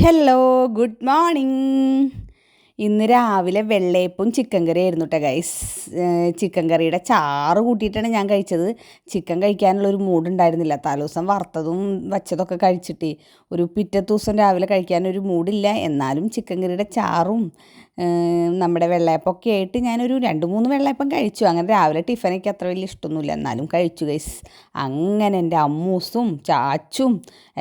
Hello, good morning. ഇന്ന് രാവിലെ വെള്ളയപ്പവും chicken കറി ആയിരുന്നു കേട്ടോ ഗൈസ്. ചിക്കൻ കറിയുടെ ചാറ് കൂട്ടിയിട്ടാണ് ഞാൻ കഴിച്ചത്. ചിക്കൻ കഴിക്കാനുള്ളൊരു മൂഡ് ഉണ്ടായിരുന്നില്ല. തലേദിവസം വറുത്തതും വച്ചതൊക്കെ കഴിച്ചിട്ട് പിറ്റത്തെ ദിവസം രാവിലെ കഴിക്കാനൊരു മൂഡില്ല. എന്നാലും ചിക്കൻ കറിയുടെ ചാറും നമ്മുടെ വെള്ളയപ്പമൊക്കെ ആയിട്ട് ഞാനൊരു 2-3 വെള്ളയപ്പം കഴിച്ചു. അങ്ങനെ രാവിലെ ടിഫനൊക്കെ അത്ര വലിയ ഇഷ്ടമൊന്നുമില്ല, എന്നാലും കഴിച്ചു ഗൈസ്. അങ്ങനെ എൻ്റെ അമ്മൂസും ചാച്ചും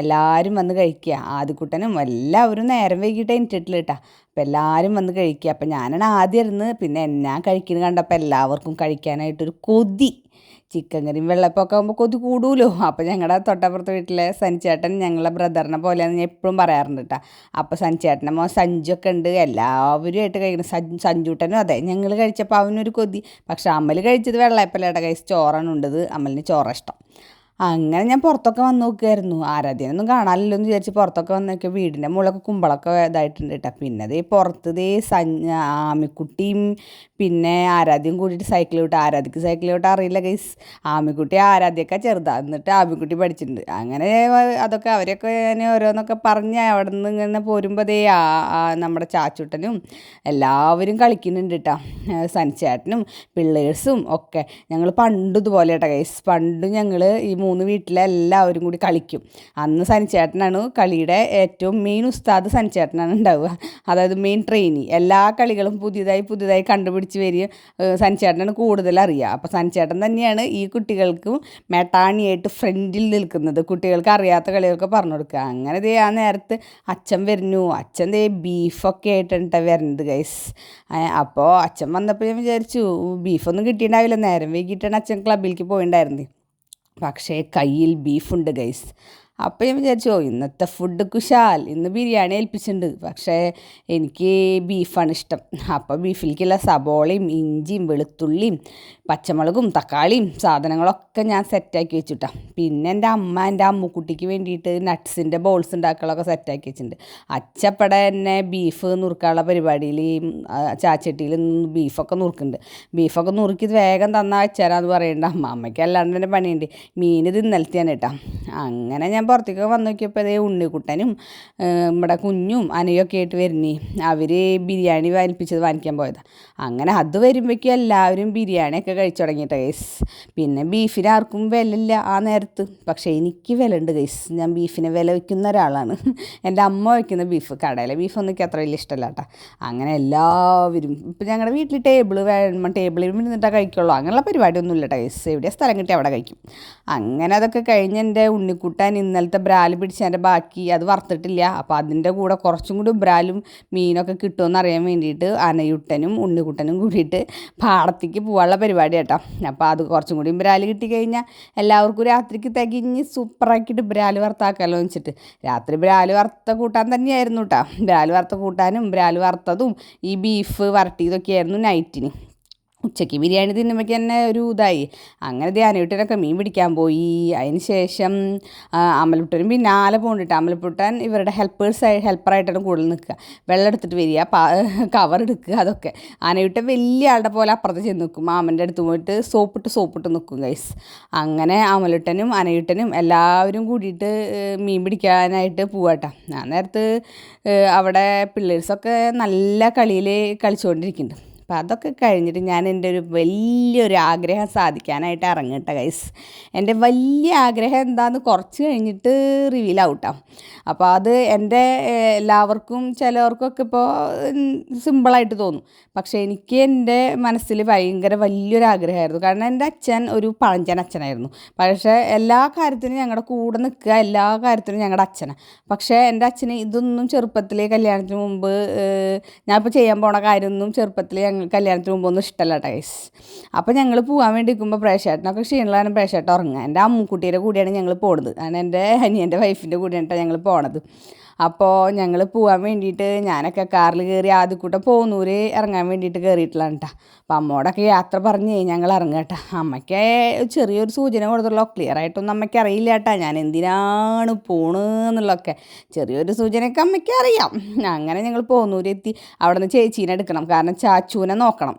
എല്ലാവരും വന്ന് കഴിക്കുക. ആദ്യക്കുട്ടനും എല്ലാവരും നേരം വൈകിട്ട് എണീറ്റിട്ടില്ല കേട്ടോ. അപ്പോൾ എല്ലാവരും വന്ന് കഴിക്കുക. അപ്പം ഞാനാണ് ആദ്യം ഇരുന്ന്, പിന്നെ ഞാൻ കഴിക്കുന്നത് കണ്ടപ്പോൾ എല്ലാവർക്കും കഴിക്കാനായിട്ടൊരു കൊതി. ചിക്കൻ കറിയും വെള്ളപ്പൊക്കെ ആകുമ്പോൾ കൊതി കൂടുമല്ലോ. അപ്പോൾ ഞങ്ങളുടെ തൊട്ടപ്പുറത്തെ വീട്ടിലെ സനിച്ചേട്ടൻ ഞങ്ങളെ ബ്രദറിനെ പോലെയാണ് ഞാൻ എപ്പോഴും പറയാറുണ്ട് കേട്ടോ. അപ്പോൾ സനിച്ചേട്ടൻ്റെ മോൻ സഞ്ജൊക്കെ ഉണ്ട്, എല്ലാവരുമായിട്ട് കഴിക്കണം. സഞ്ജൂട്ടനും അതെ, ഞങ്ങൾ കഴിച്ചപ്പോൾ അവനൊരു കൊതി. പക്ഷെ അമ്മൽ കഴിച്ചത് വെള്ളയപ്പല്ലേട്ടാ കഴിച്ച്, ചോറാണ് ഉണ്ടത്. അമ്മലിന് ചോറാണ് ഇഷ്ടം. അങ്ങനെ ഞാൻ പുറത്തൊക്കെ വന്ന് നോക്കുമായിരുന്നു. ആരാധ്യനൊന്നും കാണാനില്ലോ എന്ന് വിചാരിച്ച് പുറത്തൊക്കെ വന്ന് നോക്കിയാൽ വീടിൻ്റെ മുകളിലൊക്കെ കുമ്പളൊക്കെ ഇതായിട്ടുണ്ട് കേട്ടോ. പിന്നെ ദേ പുറത്ത് ആമിക്കുട്ടിയും പിന്നെ ആരാധ്യം കൂടിയിട്ട് സൈക്കിൾ വിട്ട്, ആരാധ്യക്ക് സൈക്കിൾ വിട്ട് അറിയില്ല ഗൈസ്. ആമിക്കുട്ടി ആരാധ്യൊക്കെ ചെറുതാണ്, എന്നിട്ട് ആമിക്കുട്ടി പഠിച്ചിട്ടുണ്ട്. അങ്ങനെ അതൊക്കെ അവരൊക്കെ ഞാൻ ഓരോന്നൊക്കെ പറഞ്ഞ് അവിടെ നിന്ന് ഇങ്ങനെ പോരുമ്പോൾ ദേ നമ്മുടെ ചാച്ചുട്ടനും എല്ലാവരും കളിക്കുന്നുണ്ട് കേട്ടോ. സനിച്ചേട്ടനും പിള്ളേഴ്സും ഒക്കെ. ഞങ്ങൾ പണ്ട് ഇതുപോലെ കേട്ടോ ഗൈസ്. പണ്ട് ഞങ്ങൾ ഈ 3 വീട്ടിലെ എല്ലാവരും കൂടി കളിക്കും. അന്ന് സനിച്ചേട്ടനാണ് കളിയുടെ ഏറ്റവും മെയിൻ ഉസ്താദ്. സനിച്ചേട്ടനാണ് ഉണ്ടാവുക, അതായത് മെയിൻ ട്രെയിനി. എല്ലാ കളികളും പുതിയതായി കണ്ടുപിടിച്ച് വരിക സനിച്ചേട്ടനാണ് കൂടുതൽ അറിയുക. അപ്പോൾ സനിച്ചേട്ടൻ തന്നെയാണ് ഈ കുട്ടികൾക്കും മെട്ടാണിയായിട്ട് ഫ്രണ്ടിൽ നിൽക്കുന്നത്, കുട്ടികൾക്ക് അറിയാത്ത കളികളൊക്കെ പറഞ്ഞു കൊടുക്കുക. അങ്ങനെ ദേ ആ നേരത്ത് അച്ഛൻ വരുന്നു. അച്ഛൻ ദേ ബീഫൊക്കെ ആയിട്ടാണ് വരുന്നത് ഗൈസ്. അപ്പോൾ അച്ഛൻ വന്നപ്പോൾ ഞാൻ വിചാരിച്ചു ബീഫൊന്നും കിട്ടിയിട്ടുണ്ടാവില്ല, നേരം വൈകിട്ടാണ് അച്ഛൻ ക്ലബിലേക്ക് പോയിണ്ടായിരുന്നത്. പക്ഷേ കയ്യിൽ ബീഫുണ്ട് ഗൈസ്. അപ്പോൾ ഞാൻ വിചാരിച്ചു ഇന്നത്തെ ഫുഡ് കുശാൽ, ഇന്ന് ബിരിയാണി ഏൽപ്പിച്ചിട്ടുണ്ട്. പക്ഷേ എനിക്ക് ബീഫാണ് ഇഷ്ടം. അപ്പോൾ ബീഫിലേക്കുള്ള സബോളയും ഇഞ്ചിയും വെളുത്തുള്ളിയും പച്ചമുളകും തക്കാളിയും സാധനങ്ങളൊക്കെ ഞാൻ സെറ്റാക്കി വെച്ചിട്ടാ. പിന്നെ എൻ്റെ അമ്മുക്കുട്ടിക്ക് വേണ്ടിയിട്ട് നട്ട്സിൻ്റെ ബോൾസ് ഉണ്ടാക്കാനൊക്കെ സെറ്റാക്കി വെച്ചിട്ടുണ്ട്. അച്ചപ്പടെ തന്നെ ബീഫ് നുറുക്കാനുള്ള പരിപാടിയിൽ ചാച്ചട്ടിയിൽ ബീഫൊക്കെ നുറുക്കുന്നുണ്ട്. ബീഫൊക്കെ നുറുക്കി വേഗം തന്നാൽ വെച്ചാരാന്ന് പറയണ്ട. അമ്മയ്ക്ക് അല്ലാണ്ട് തന്നെ പണിയുണ്ട്. മീൻ ഇത് ഇന്നലത്തെയാണ് കേട്ടോ. അങ്ങനെ ഞാൻ പുറത്തേക്ക് വന്ന് നോക്കിയപ്പോൾ അതേ ഉണ്ണിക്കുട്ടനും നമ്മുടെ കുഞ്ഞും അനയൊക്കെ ആയിട്ട് വരുന്നേ. അവർ ബിരിയാണി വാങ്ങിക്കാൻ പോയതാണ്. അങ്ങനെ അത് വരുമ്പോഴേക്കും എല്ലാവരും ബിരിയാണിയൊക്കെ കഴിച്ചു തുടങ്ങിയിട്ട് ഗൈസ്. പിന്നെ ബീഫിന് ആർക്കും വിലയില്ല ആ നേരത്ത്, പക്ഷേ എനിക്ക് വില ഉണ്ട് ഗൈസ്. ഞാൻ ബീഫിന് വില വയ്ക്കുന്ന ഒരാളാണ്. എൻ്റെ അമ്മ വയ്ക്കുന്ന ബീഫ്, കടയിലെ ബീഫൊന്നും എനിക്ക് അത്ര വലിയ ഇഷ്ടമല്ല കേട്ടോ. അങ്ങനെ എല്ലാവരും ഇപ്പം ഞങ്ങളുടെ വീട്ടിൽ ടേബിളിൽ ഇരുന്നിട്ടാണ് കഴിക്കുള്ളൂ. അങ്ങനെയുള്ള പരിപാടിയൊന്നും ഇല്ല ഗൈസ്. എവിടെയാണ് സ്ഥലം കിട്ടി അവിടെ കഴിക്കും. അങ്ങനെ അതൊക്കെ കഴിഞ്ഞ് എൻ്റെ ഉണ്ണിക്കുട്ടാൻ ഇന്നലത്തെ ബ്രാല് പിടിച്ചതിൻ്റെ ബാക്കി അത് വറുത്തിട്ടില്ല. അപ്പോൾ അതിൻ്റെ കൂടെ കുറച്ചും കൂടി ബ്രാലും മീനൊക്കെ കിട്ടുമെന്ന് അറിയാൻ വേണ്ടിയിട്ട് അനയുട്ടനും ഉണ്ണിക്കുട്ടനും കൂടിയിട്ട് പാടത്തേക്ക് പോകാനുള്ള പരിപാടി കേട്ടോ. അപ്പോൾ അത് കുറച്ചും കൂടി ബ്രാല് കിട്ടിക്കഴിഞ്ഞാൽ എല്ലാവർക്കും രാത്രിക്ക് തികഞ്ഞ് സൂപ്പറാക്കിയിട്ട് ബ്രാല് വറുത്താക്കാമല്ലോ എന്ന് വെച്ചിട്ട് രാത്രി ബ്രാല് വറുത്ത കൂട്ടാൻ തന്നെയായിരുന്നു കേട്ടോ. ബ്രാല് വറുത്ത കൂട്ടാനും ബ്രാല് വറുത്തതും ഈ ബീഫ് വരട്ടിയതൊക്കെ ആയിരുന്നു നൈറ്റിന്. ഉച്ചയ്ക്ക് ബിരിയാണി തിന്നുമ്പോഴേക്ക് തന്നെ ഒരു ഇതായി. അങ്ങനെ ധ്യാനവിട്ടനൊക്കെ മീൻ പിടിക്കാൻ പോയി. അതിന് ശേഷം അമലപ്പുട്ടനും പിന്നാലെ പോകണ്ടിട്ട്. അമലപ്പുട്ടൻ ഇവരുടെ ഹെൽപ്പറായിട്ടാണ് കൂടുതൽ നിൽക്കുക. വെള്ളം എടുത്തിട്ട് വരിക, കവർ എടുക്കുക, അതൊക്കെ. ആനവിട്ടൻ വലിയ ആളുടെ പോലെ അപ്പുറത്ത് ചെന്ന് നിൽക്കും. മാമൻ്റെ അടുത്ത് പോയിട്ട് സോപ്പിട്ട് നിൽക്കും ഗൈസ്. അങ്ങനെ അമലുട്ടനും അനയുട്ടനും എല്ലാവരും കൂടിയിട്ട് മീൻ പിടിക്കാനായിട്ട് പോവാട്ടോ. ആ നേരത്ത് അവിടെ പിള്ളേഴ്സൊക്കെ നല്ല കളിയിൽ കളിച്ചുകൊണ്ടിരിക്കുന്നുണ്ട്. അപ്പോൾ അതൊക്കെ കഴിഞ്ഞിട്ട് ഞാൻ എൻ്റെ വലിയൊരു ആഗ്രഹം സാധിക്കാനായിട്ട് ഇറങ്ങട്ടെ ഗൈസ്. എൻ്റെ വലിയ ആഗ്രഹം എന്താണെന്ന് കുറച്ച് കഴിഞ്ഞിട്ട് റിവീലാവും കേട്ടോ. അപ്പോൾ അത് എൻ്റെ എല്ലാവർക്കും ചിലവർക്കൊക്കെ ഇപ്പോൾ സിമ്പിളായിട്ട് തോന്നും. പക്ഷേ എനിക്ക് എൻ്റെ മനസ്സിൽ ഭയങ്കര വലിയൊരു ആഗ്രഹമായിരുന്നു. കാരണം എൻ്റെ അച്ഛൻ ഒരു പഴഞ്ചൻ അച്ഛനായിരുന്നു. പക്ഷേ എല്ലാ കാര്യത്തിനും ഞങ്ങളുടെ കൂടെ നിൽക്കുക, എല്ലാ കാര്യത്തിനും ഞങ്ങളുടെ അച്ഛനാണ്. പക്ഷേ എൻ്റെ അച്ഛന് ഇതൊന്നും ചെറുപ്പത്തിലെ കല്യാണത്തിന് മുമ്പ് ഞാനിപ്പോൾ ചെയ്യാൻ പോണ കാര്യമൊന്നും ചെറുപ്പത്തിലെ കല്യാണത്തിന് മുമ്പൊന്നും ഇഷ്ടമല്ല ഗൈസ്. അപ്പോൾ ഞങ്ങൾ പോകാൻ വേണ്ടി നിൽക്കുമ്പോൾ പ്രേക്ഷേട്ടനൊക്കെ ക്ഷീണമാണ്, പ്രേക്ഷേട്ടൻ ഉറങ്ങുക. എൻ്റെ അമ്മുക്കുട്ടിയുടെ കൂടെയാണ് ഞങ്ങൾ പോകുന്നത്. കാരണം എൻ്റെ അനിയൻ്റെ വൈഫിൻ്റെ കൂടെയാണ് ഞങ്ങൾ പോണത്. അപ്പോൾ ഞങ്ങൾ പോകാൻ വേണ്ടിയിട്ട് ഞാനൊക്കെ കാറിൽ കയറി ആദ്യക്കൂട്ടം പോന്നൂര് ഇറങ്ങാൻ വേണ്ടിയിട്ട് കയറിയിട്ടുള്ളതാണ് കേട്ടോ. അപ്പോൾ അമ്മോടൊക്കെ യാത്ര പറഞ്ഞ് ഞങ്ങൾ ഇറങ്ങുക കേട്ടോ. അമ്മയ്ക്ക് ചെറിയൊരു സൂചന കൊടുത്തുള്ളൂ, ക്ലിയറായിട്ടൊന്നും അമ്മയ്ക്ക് അറിയില്ല കേട്ടോ ഞാൻ എന്തിനാണ് പോണെന്നുള്ളതൊക്കെ. ചെറിയൊരു സൂചനയൊക്കെ അമ്മയ്ക്ക് അറിയാം. അങ്ങനെ ഞങ്ങൾ പോന്നൂരെത്തി. അവിടെ നിന്ന് ചേച്ചീനെ എടുക്കണം, കാരണം ചാച്ചൂനെ നോക്കണം.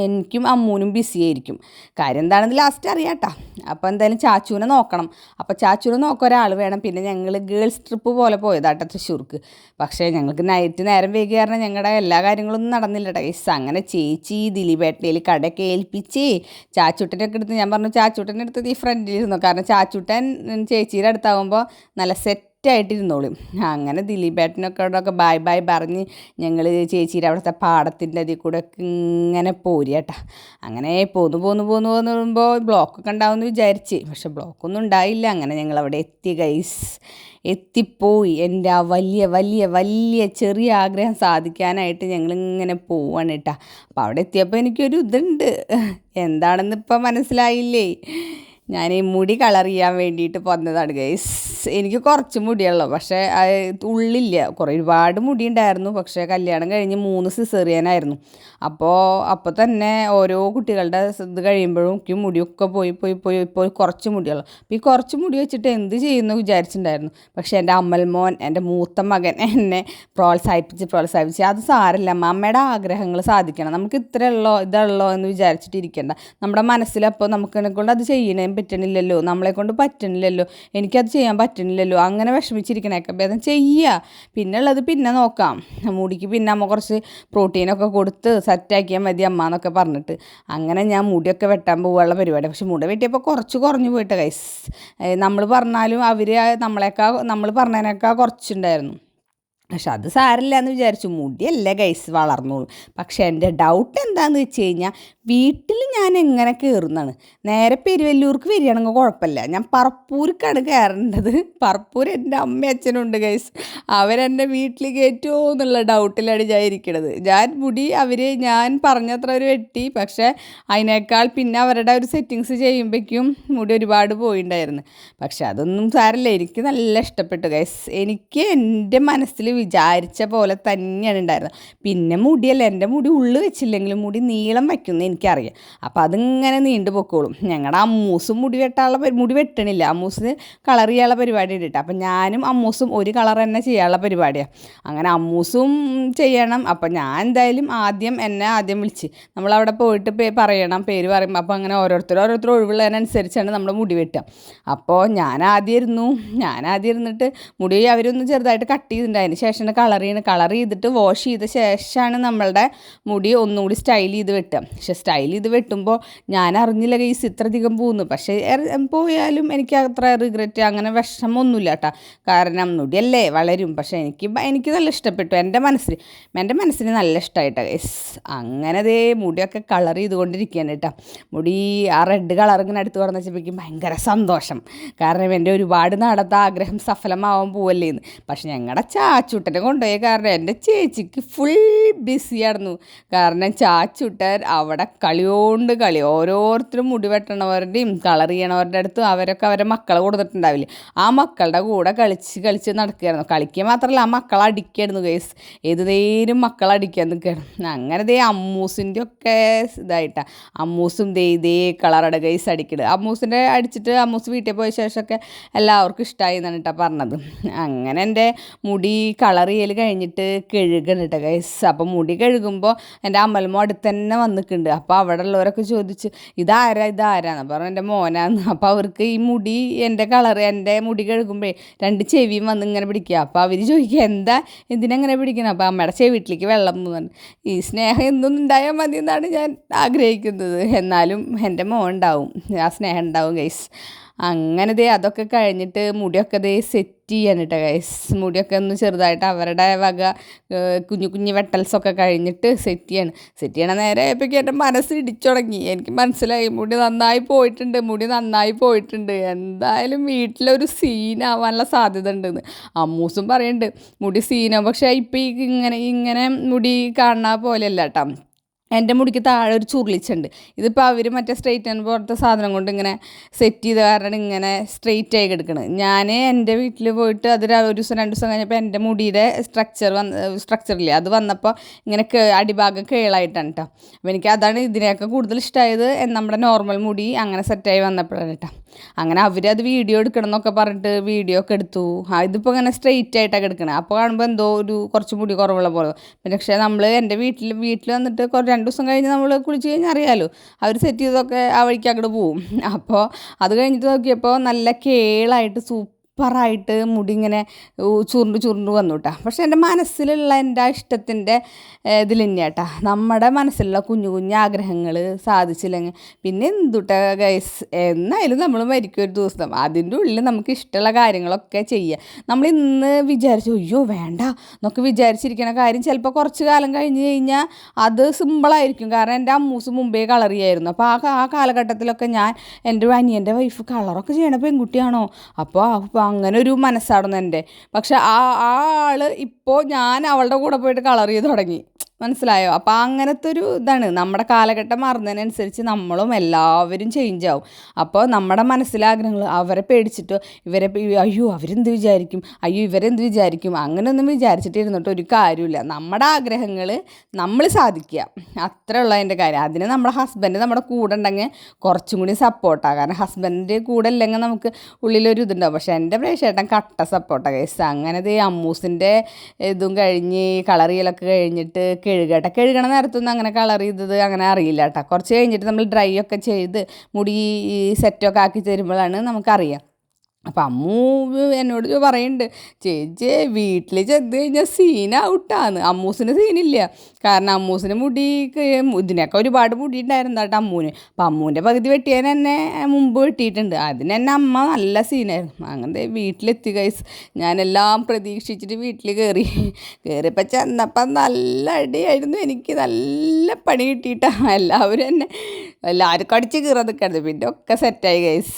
എനിക്കും അമ്മൂനും ബിസി ആയിരിക്കും. കാര്യം എന്താണെന്ന് ലാസ്റ്റ് അറിയാം കേട്ടോ. അപ്പോൾ എന്തായാലും ചാച്ചുവിനെ നോക്കണം. അപ്പോൾ ചാച്ചുവിനെ നോക്കാൻ ഒരാൾ വേണം. പിന്നെ ഞങ്ങൾ ഗേൾസ് ട്രിപ്പ് പോലെ പോയതാട്ടോ തൃശ്ശൂർക്ക്. പക്ഷേ ഞങ്ങൾക്ക് നൈറ്റ് നേരം വൈകി കാരണം ഞങ്ങളുടെ എല്ലാ കാര്യങ്ങളൊന്നും നടന്നില്ല കേട്ടോ. അങ്ങനെ ചേച്ചി ദിലീപേട്ടയിൽ കടയൊക്കെ ഏൽപ്പിച്ച് ചാച്ചുട്ടനൊക്കെ എടുത്ത് ഞാൻ പറഞ്ഞു ചാച്ചുട്ടൻ്റെ അടുത്ത് ഈ ഫ്രണ്ടിലിരുന്നു. കാരണം ചാച്ചുട്ടൻ ചേച്ചിയുടെ അടുത്താവുമ്പോൾ നല്ല സെറ്റായിട്ടിരുന്നോളും. അങ്ങനെ ദിലീപേട്ടനൊക്കെ ബായ് ബായ് പറഞ്ഞ് ഞങ്ങൾ ചേച്ചിയുടെ അവിടുത്തെ പാടത്തിൻ്റെ അതിൽ കൂടെ ഒക്കെ ഇങ്ങനെ പോരുകേട്ടാ. അങ്ങനെ പോന്നു ബ്ലോക്കൊക്കെ ഉണ്ടാവുമെന്ന് വിചാരിച്ച്, പക്ഷെ ബ്ലോക്കൊന്നും ഉണ്ടായില്ല. അങ്ങനെ ഞങ്ങളവിടെ എത്തി ഗൈസ്, എത്തിപ്പോയി. എൻ്റെ ആ വലിയ വലിയ വലിയ ചെറിയ ആഗ്രഹം സാധിക്കാനായിട്ട് ഞങ്ങളിങ്ങനെ പോവാണ് കേട്ടോ. അപ്പോൾ അവിടെ എത്തിയപ്പോൾ എനിക്കൊരു ഇതുണ്ട്, എന്താണെന്ന് ഇപ്പം മനസ്സിലായില്ലേ. ഞാൻ ഈ മുടി കളർ ചെയ്യാൻ വേണ്ടിയിട്ട് വന്നതാണ് ഗൈസ്. എനിക്ക് കുറച്ച് മുടിയുള്ളൂ, പക്ഷേ ഉള്ളില്ല, ഒരുപാട് മുടി ഉണ്ടായിരുന്നു. പക്ഷേ കല്യാണം കഴിഞ്ഞ് 3 സിസേറിയനായിരുന്നു. അപ്പോൾ തന്നെ ഓരോ കുട്ടികളുടെ ഇത് കഴിയുമ്പോഴും എനിക്ക് മുടിയൊക്കെ പോയി കുറച്ച് മുടിയുള്ളൂ. അപ്പോൾ ഈ കുറച്ച് മുടി വെച്ചിട്ട് എന്ത് ചെയ്യുന്നു വിചാരിച്ചിട്ടുണ്ടായിരുന്നു. പക്ഷേ എൻ്റെ അമ്മൽമോൻ, എൻ്റെ മൂത്ത മകൻ എന്നെ പ്രോത്സാഹിപ്പിച്ച് അത് സാരമില്ല, അമ്മയുടെ ആഗ്രഹങ്ങൾ സാധിക്കണം, നമുക്ക് ഇതുള്ളോ എന്ന് വിചാരിച്ചിട്ടിരിക്കേണ്ട. നമ്മുടെ മനസ്സിലപ്പോൾ നമുക്കെന്നെ കൊണ്ട് അത് ചെയ്യണേ പറ്റണില്ലല്ലോ, നമ്മളെ കൊണ്ട് പറ്റണില്ലല്ലോ, എനിക്കത് ചെയ്യാൻ പറ്റണില്ലല്ലോ, അങ്ങനെ വിഷമിച്ചിരിക്കണേക്കെ ഭേദം ചെയ്യുക. പിന്നെ ഉള്ളത് പിന്നെ നോക്കാം, മുടിക്ക് പിന്നെ അമ്മ കുറച്ച് പ്രോട്ടീനൊക്കെ കൊടുത്ത് സെറ്റാക്കിയാൽ മതി അമ്മ എന്നൊക്കെ പറഞ്ഞിട്ട് അങ്ങനെ ഞാൻ മുടിയൊക്കെ വെട്ടാൻ പോകാനുള്ള പരിപാടി. പക്ഷെ മുടി വെട്ടിയപ്പോൾ കുറച്ച് കുറഞ്ഞു പോയിട്ട് ഗൈസ്. നമ്മൾ പറഞ്ഞാലും നമ്മൾ പറഞ്ഞതിനേക്കാൾ കുറച്ചുണ്ടായിരുന്നു. പക്ഷെ അത് സാരമില്ല എന്ന് വിചാരിച്ചു, മുടിയല്ലേ ഗൈസ് വളർന്നോളൂ. പക്ഷേ എൻ്റെ ഡൗട്ട് എന്താണെന്ന് വെച്ച് കഴിഞ്ഞാൽ വീട്ടിൽ ഞാൻ എങ്ങനെ കയറുന്നതാണ്. നേരെ പെരുവല്ലൂർക്ക് വരികയാണെങ്കിൽ കുഴപ്പമില്ല, ഞാൻ പറപ്പൂർക്കാണ് കയറേണ്ടത്. പറപ്പൂർ എൻ്റെ അമ്മയും അച്ഛനുണ്ട് ഗൈസ്, അവരെൻ്റെ വീട്ടിൽ കയറ്റുമോ എന്നുള്ള ഡൗട്ടിലാണ് ഞാൻ ഇരിക്കണത്. ഞാൻ പറഞ്ഞത്ര ഒരു വെട്ടി, പക്ഷേ അതിനേക്കാൾ പിന്നെ അവരുടെ ഒരു സെറ്റിങ്സ് ചെയ്യുമ്പോഴേക്കും മുടി ഒരുപാട് പോയിണ്ടായിരുന്നു. പക്ഷെ അതൊന്നും സാരമില്ല, എനിക്ക് നല്ല ഇഷ്ടപ്പെട്ടു ഗൈസ്. എനിക്ക് എൻ്റെ മനസ്സിൽ വിചാരിച്ച പോലെ തന്നെയാണ് ഉണ്ടായിരുന്നത്. പിന്നെ മുടിയല്ല, എൻ്റെ മുടി ഉള്ളു വെച്ചില്ലെങ്കിലും മുടി നീളം വയ്ക്കുമെന്ന് എനിക്കറിയാം. അപ്പോൾ അതിങ്ങനെ നീണ്ടു പൊക്കോളും. ഞങ്ങളുടെ അമ്മൂസും മുടി വെട്ടണില്ല, അമ്മൂസിന് കളർ ചെയ്യാനുള്ള പരിപാടി ഉണ്ട്. അപ്പം ഞാനും അമ്മൂസും ഒരു കളർ തന്നെ ചെയ്യാനുള്ള പരിപാടിയാണ്. അങ്ങനെ അമ്മൂസും ചെയ്യണം. അപ്പം ഞാൻ എന്തായാലും എന്നെ ആദ്യം വിളിച്ച് നമ്മളവിടെ പോയിട്ട് പേര് പറയുമ്പോൾ അപ്പോൾ അങ്ങനെ ഓരോരുത്തർ ഒഴിവുള്ളതിനനുസരിച്ചാണ് നമ്മുടെ മുടി വെട്ടുക. അപ്പോൾ ഞാൻ ആദ്യം ഇരുന്നിട്ട് മുടി അവരൊന്ന് ചെറുതായിട്ട് കട്ട് ചെയ്തിട്ടുണ്ടായിരുന്നു. ശേഷമാണ് കളർ ചെയ്തിട്ട് വാഷ് ചെയ്ത ശേഷമാണ് നമ്മളുടെ മുടി ഒന്നുകൂടി സ്റ്റൈൽ ചെയ്ത് വെട്ടുക. പക്ഷെ സ്റ്റൈൽ ചെയ്ത് വെട്ടുമ്പോൾ ഞാൻ അറിഞ്ഞില്ല കേസ് ഇത്രയധികം പോകുന്നു. പക്ഷേ പോയാലും എനിക്ക് അത്ര റിഗ്രറ്റ് അങ്ങനെ വിഷമമൊന്നുമില്ല കേട്ടോ. കാരണം മുടിയല്ലേ വളരും. പക്ഷേ എനിക്ക് നല്ല ഇഷ്ടപ്പെട്ടു. എൻ്റെ മനസ്സിന് നല്ല ഇഷ്ടമായിട്ടാ കേസ്. അങ്ങനെ മുടിയൊക്കെ കളർ ചെയ്തുകൊണ്ടിരിക്കുകയാണ് കേട്ടോ. മുടി ആ റെഡ് കളർ ഇങ്ങനെ അടുത്ത് പറഞ്ഞ വെച്ചപ്പോഴേക്കും ഭയങ്കര സന്തോഷം. കാരണം എൻ്റെ ഒരുപാട് നാളത്തെ ആഗ്രഹം സഫലമാവാൻ പോവല്ലേ എന്ന്. പക്ഷെ ഞങ്ങളുടെ ചാച്ചുട്ടനെ കൊണ്ടുപോയ കാരണം എൻ്റെ ചേച്ചിക്ക് ഫുൾ ബിസിയായിരുന്നു. കാരണം ചാച്ചുട്ടൻ അവിടെ കളി ഓരോരുത്തരും മുടി വെട്ടണവരുടെയും കളർ ചെയ്യണവരുടെ അടുത്തും അവരൊക്കെ അവരുടെ മക്കളെ കൊടുത്തിട്ടുണ്ടാവില്ലേ, ആ മക്കളുടെ കൂടെ കളിച്ച് നടക്കുകയായിരുന്നു. കളിക്കുക മാത്രമല്ല, ആ മക്കളെ അടിക്കായിരുന്നു കേസ്. ഏതുനേരം മക്കളെ അടിക്കാൻ നിൽക്കുകയാണ്. അങ്ങനെ അമ്മൂസിൻ്റെ ഒക്കെ ഇതായിട്ടാണ്. അമ്മൂസും ഇതേ കളറട ഗൈസ് അടിക്കണത്. അമ്മൂസിൻ്റെ അടിച്ചിട്ട് അമ്മൂസ് വീട്ടിൽ പോയ ശേഷമൊക്കെ എല്ലാവർക്കും ഇഷ്ടമായി എന്നാണ് കേട്ടോ പറഞ്ഞത്. അങ്ങനെ എൻ്റെ മുടി കളർ ചെയ്യൽ കഴിഞ്ഞിട്ട് കഴുകണം കേട്ടോ ഗൈസ്. അപ്പോൾ മുടി കഴുകുമ്പോൾ എൻ്റെ അമ്മൽമോ അടുത്ത് തന്നെ വന്നിട്ടുണ്ട്. അപ്പോൾ അവിടെ ഉള്ളവരൊക്കെ ചോദിച്ചു ഇതാരാന്ന് പറഞ്ഞു, എൻ്റെ മോനാന്ന്. അപ്പോൾ അവർക്ക് ഈ മുടി എൻ്റെ മുടി കഴുകുമ്പോഴേ 2 ചെവിയും വന്ന് ഇങ്ങനെ പിടിക്കുക. അപ്പോൾ അവർ ചോദിക്കുക എന്തിനെങ്ങനെ പിടിക്കണം. അപ്പോൾ അമ്മയുടെ ചെവിട്ടിലേക്ക് വെള്ളം പോകുന്നു. ഈ സ്നേഹം എന്നും ഉണ്ടായാൽ മതി എന്നാണ് ഞാൻ ആഗ്രഹിക്കുന്നത്. എന്നാലും എൻ്റെ മോൻ ഉണ്ടാവും, ആ സ്നേഹം ഉണ്ടാവും ഗൈസ്. അങ്ങനെ അതൊക്കെ കഴിഞ്ഞിട്ട് മുടിയൊക്കെ സെറ്റ് ചെയ്യാൻ കേട്ടോ ഗൈസ്. മുടിയൊക്കെ ഒന്ന് ചെറുതായിട്ട് അവരുടെ വക കുഞ്ഞു വെട്ടൽസൊക്കെ കഴിഞ്ഞിട്ട് സെറ്റ് ചെയ്യണ നേരെ ആയപ്പോഴേക്കും എൻ്റെ മനസ്സ് ഇടിച്ചു തുടങ്ങി. എനിക്ക് മനസ്സിലായി മുടി നന്നായി പോയിട്ടുണ്ട്. എന്തായാലും വീട്ടിലൊരു സീനാവാനുള്ള സാധ്യത ഉണ്ടെന്ന്. അമ്മൂസും പറയുന്നുണ്ട് മുടി സീനാവും. പക്ഷേ ഇപ്പം ഇങ്ങനെ മുടി കാണുന്ന പോലെയല്ല കേട്ടോ. എൻ്റെ മുടിക്ക് താഴെ ഒരു ചുരുളിച്ചുണ്ട്. ഇതിപ്പോൾ അവർ മറ്റേ സ്ട്രെയിറ്റ് പോലത്തെ സാധനം കൊണ്ട് ഇങ്ങനെ സെറ്റ് ചെയ്ത കാരണം ഇങ്ങനെ സ്ട്രെയിറ്റ് ആയി കിടക്കണം. ഞാൻ എൻ്റെ വീട്ടിൽ പോയിട്ട് അത് 1 ദിവസം 2 ദിവസം കഴിഞ്ഞപ്പോൾ എൻ്റെ മുടിയുടെ സ്ട്രക്ചറില്ലേ അത് വന്നപ്പോൾ ഇങ്ങനെ അടിഭാഗം കേളായിട്ടാണ് കേട്ടോ. അപ്പോൾ എനിക്ക് അതാണ് ഇതിനെയൊക്കെ കൂടുതൽ ഇഷ്ടമായത്. നമ്മുടെ നോർമൽ മുടി അങ്ങനെ സെറ്റായി വന്നപ്പോഴാണ് കേട്ടോ. അങ്ങനെ അവരത് വീഡിയോ എടുക്കണം എന്നൊക്കെ പറഞ്ഞിട്ട് വീഡിയോ ഒക്കെ എടുത്തു. ഇതിപ്പോൾ ഇങ്ങനെ സ്ട്രെയിറ്റ് ആയിട്ടൊക്കെ എടുക്കണേ. അപ്പോൾ കാണുമ്പോൾ എന്തോ ഒരു കുറച്ച് മുടി കുറവുള്ള പോലെ. പക്ഷേ നമ്മൾ എൻ്റെ വീട്ടിൽ വന്നിട്ട് 2 ദിവസം കഴിഞ്ഞ് നമ്മൾ കുളിച്ച് കഴിഞ്ഞാൽ അറിയാമല്ലോ, അവർ സെറ്റ് ചെയ്തൊക്കെ ആ വഴിക്ക് അങ്ങോട്ട് പോവും. അപ്പോൾ അത് കഴിഞ്ഞിട്ട് നോക്കിയപ്പോൾ നല്ല കേളായിട്ട് സൂപ്പറായിട്ട് മുടി ഇങ്ങനെ ചുരുണ്ട് വന്നു കേട്ടോ. പക്ഷേ എൻ്റെ മനസ്സിലുള്ള എൻ്റെ ഇഷ്ടത്തിൻ്റെ ഇതിൽ തന്നെയാട്ടാ, നമ്മുടെ മനസ്സിലുള്ള കുഞ്ഞു കുഞ്ഞു ആഗ്രഹങ്ങൾ സാധിച്ചില്ലെങ്കിൽ പിന്നെ എന്തുട്ടാ ഗൈസ്, എന്നായാലും നമ്മൾ മരിക്കും ഒരു ദിവസം. അതിൻ്റെ ഉള്ളിൽ നമുക്ക് ഇഷ്ടമുള്ള കാര്യങ്ങളൊക്കെ ചെയ്യുക. നമ്മൾ ഇന്ന് വിചാരിച്ചു അയ്യോ വേണ്ട എന്നൊക്കെ വിചാരിച്ചിരിക്കണ കാര്യം ചിലപ്പോൾ കുറച്ച് കാലം കഴിഞ്ഞ് കഴിഞ്ഞാൽ അത് സിമ്പിളായിരിക്കും. കാരണം എൻ്റെ അമ്മൂസ് മുമ്പേ കളർ ചെയ്യായിരുന്നു. അപ്പോൾ ആ കാലഘട്ടത്തിലൊക്കെ ഞാൻ എൻ്റെ അനിയൻ്റെ വൈഫ് കളറൊക്കെ ചെയ്യണ പെൺകുട്ടിയാണോ, അപ്പോൾ അങ്ങനെ ഒരു മനസ്സാടുന്നു എൻ്റെ. പക്ഷെ ആ ആൾ ഇപ്പോൾ ഞാൻ അവളുടെ കൂടെ പോയിട്ട് കളർ ചെയ്ത് തുടങ്ങി, മനസ്സിലായോ? അപ്പോൾ അങ്ങനത്തെ ഒരു ഇതാണ്. നമ്മുടെ കാലഘട്ടം മാറുന്നതിനനുസരിച്ച് നമ്മളും എല്ലാവരും ചേഞ്ച് ആവും. അപ്പോൾ നമ്മുടെ മനസ്സിലെ ആഗ്രഹങ്ങൾ അവരെ പേടിച്ചിട്ടോ അയ്യോ അവരെന്ത് വിചാരിക്കും, അയ്യോ ഇവരെന്ത് വിചാരിക്കും, അങ്ങനെയൊന്നും വിചാരിച്ചിട്ട് ഇരുന്നിട്ട് ഒരു കാര്യമില്ല. നമ്മുടെ ആഗ്രഹങ്ങൾ നമ്മൾ സാധിക്കുക, അത്രേ ഉള്ള അതിൻ്റെ കാര്യം. അതിന് നമ്മുടെ ഹസ്ബൻഡ് നമ്മുടെ കൂടെ ഉണ്ടെങ്കിൽ കുറച്ചും കൂടി സപ്പോർട്ടാണ്. കാരണം ഹസ്ബൻഡിൻ്റെ കൂടെ ഇല്ലെങ്കിൽ നമുക്ക് ഉള്ളിലൊരു ഇതുണ്ടാവും. പക്ഷേ എൻ്റെ പ്രേക്ഷേട്ടൻ കട്ട സപ്പോർട്ടാണ് കേസ്. അങ്ങനെ അമ്മൂസിൻ്റെ ഇതും കഴിഞ്ഞ് കളർ ചെയ്യലൊക്കെ കഴിഞ്ഞിട്ട് കഴുകണ നേരത്തൊന്നും അങ്ങനെ കളർ ചെയ്തത് അങ്ങനെ അറിയില്ല കേട്ടോ. കുറച്ച് കഴിഞ്ഞിട്ട് നമ്മൾ ഡ്രൈ ഒക്കെ ചെയ്ത് മുടി സെറ്റൊക്കെ ആക്കി തരുമ്പോഴാണ് നമുക്കറിയാം. അപ്പം അമ്മൂ എന്നോട് പറയുന്നുണ്ട്, ചേച്ചി വീട്ടിൽ ചെന്ന് കഴിഞ്ഞാൽ സീനാവട്ടാന്ന്. അമ്മൂസിന് സീനില്ല, കാരണം അമ്മൂസിന് മുടി ഇതിനൊക്കെ ഒരുപാട് മുടി ഉണ്ടായിരുന്നു കേട്ടോ അമ്മൂന്. അപ്പം അമ്മൂൻ്റെ പകുതി വെട്ടിയാൻ എന്നെ മുമ്പ് വെട്ടിയിട്ടുണ്ട്. അതിന് തന്നെ അമ്മ നല്ല സീനായിരുന്നു. അങ്ങനെ വീട്ടിലെത്തി ഗൈസ്. ഞാനെല്ലാം പ്രതീക്ഷിച്ചിട്ട് വീട്ടിൽ കയറിയപ്പോൾ ചെന്നപ്പം നല്ല അടിയായിരുന്നു. എനിക്ക് നല്ല പണി കിട്ടിയിട്ടാണ്. എല്ലാവരും കടിച്ച് കീറാൻ നിൽക്കരുത്. പിന്നെ ഒക്കെ സെറ്റായി ഗൈസ്.